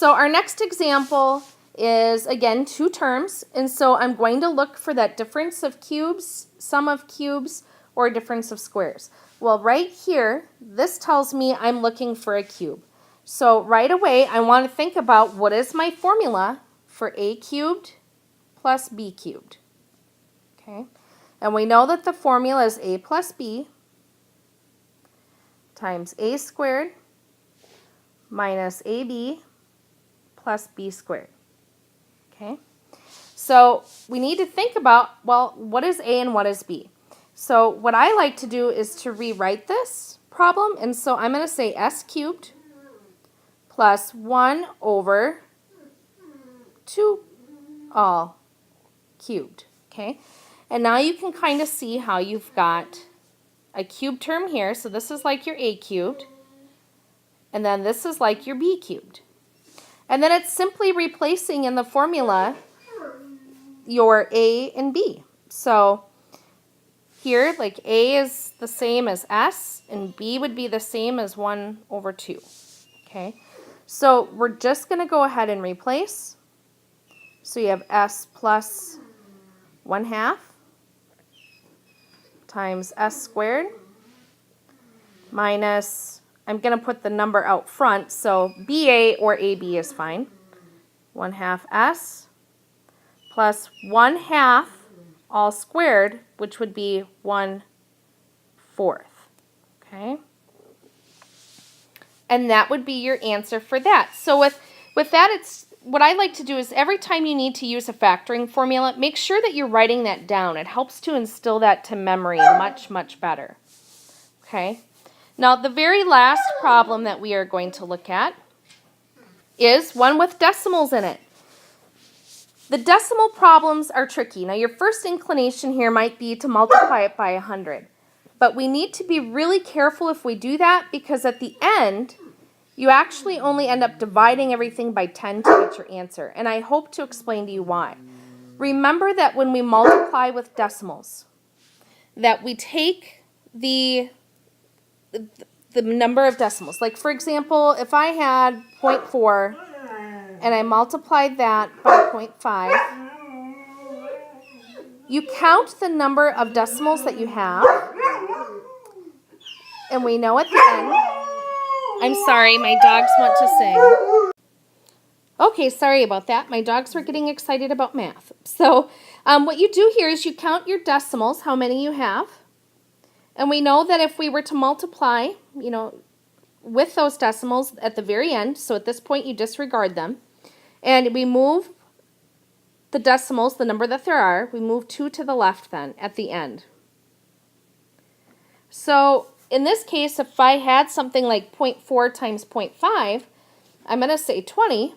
So our next example is, again, two terms. And so I'm going to look for that difference of cubes, sum of cubes, or difference of squares. Well, right here, this tells me I'm looking for a cube. So right away, I want to think about what is my formula for a cubed plus b cubed. Okay, and we know that the formula is a plus b times a squared minus ab plus b squared. Okay, so we need to think about, well, what is a and what is b? So what I like to do is to rewrite this problem, and so I'm going to say s cubed plus 1 over 2 all cubed. Okay, and now you can kind of see how you've got a cube term here. So this is like your a cubed, and then this is like your b cubed. And then it's simply replacing in the formula your a and b. So here, like a is the same as s, and b would be the same as 1 over 2. Okay, so we're just going to go ahead and replace. So you have s plus 1/2 times s squared minus, I'm going to put the number out front, so BA or AB is fine, 1/2 s plus 1/2 all squared, which would be 1/4. Okay? And that would be your answer for that. So with that, it's what I like to do is every time you need to use a factoring formula, make sure that you're writing that down. It helps to instill that to memory much, much better. Okay? Now, the very last problem that we are going to look at is one with decimals in it. The decimal problems are tricky. Now, your first inclination here might be to multiply it by 100. But we need to be really careful if we do that, because at the end, you actually only end up dividing everything by 10 to get your answer. And I hope to explain to you why. Remember that when we multiply with decimals, that we take the number of decimals. Like, for example, if I had 0.4 and I multiplied that by 0.5, you count the number of decimals that you have, and we know at the end, I'm sorry, my dogs want to sing. Okay, sorry about that. My dogs were getting excited about math. So what you do here is you count your decimals, how many you have. And we know that if we were to multiply, with those decimals at the very end, so at this point you disregard them, and we move the decimals, the number that there are, we move 2 to the left then at the end. So in this case, if I had something like 0.4 times 0.5, I'm going to say 20.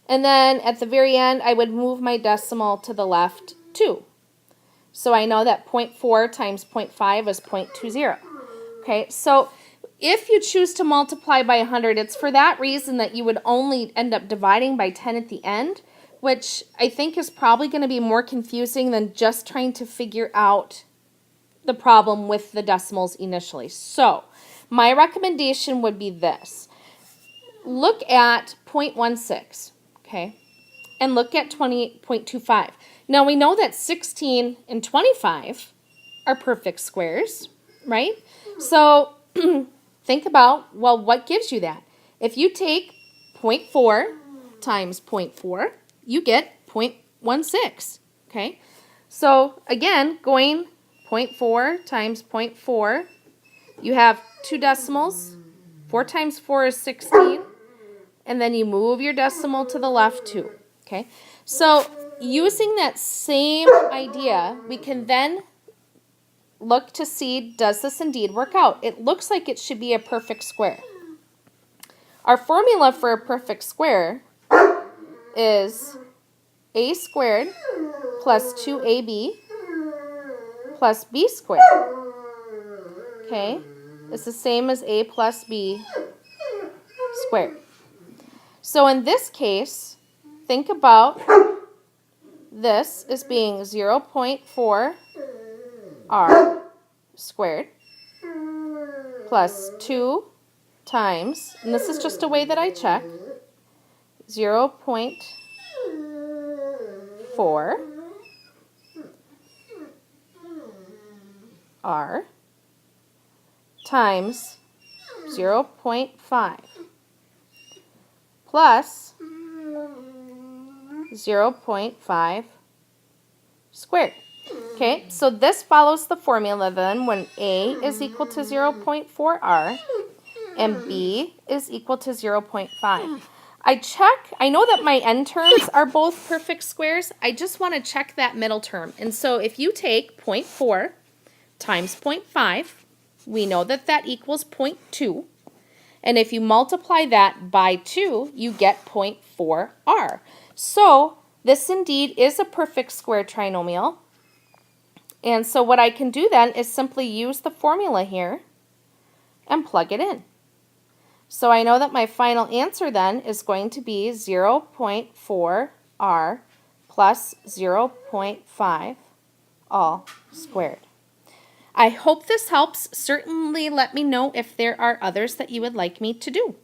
And then at the very end, I would move my decimal to the left 2. So I know that 0.4 times 0.5 is 0.20. Okay, so if you choose to multiply by 100, it's for that reason that you would only end up dividing by 10 at the end, which I think is probably going to be more confusing than just trying to figure out the problem with the decimals initially. So my recommendation would be this. Look at 0.16, okay, and look at 28.25. Now we know that 16 and 25 are perfect squares, right? So think about, well, what gives you that? If you take 0.4 times 0.4, you get 0.16, okay? So again, going 0.4 times 0.4, you have 2 decimals. 4 times 4 is 16, and then you move your decimal to the left 2, okay? So using that same idea, we can then look to see, does this indeed work out? It looks like it should be a perfect square. Our formula for a perfect square is a squared plus 2ab plus b squared. Okay? It's the same as a plus b squared. So in this case, think about this as being 0.4 r squared plus 2 times, and this is just a way that I check, 0.4 r times 0.5 plus 0.5 squared. Okay, so this follows the formula then when A is equal to 0.4r and B is equal to 0.5. I know that my end terms are both perfect squares. I just want to check that middle term. And so if you take 0.4 times 0.5, we know that that equals 0.2. And if you multiply that by 2, you get 0.4r. So this indeed is a perfect square trinomial. And so what I can do then is simply use the formula here and plug it in. So I know that my final answer then is going to be 0.4r plus 0.5 all squared. I hope this helps. Certainly let me know if there are others that you would like me to do.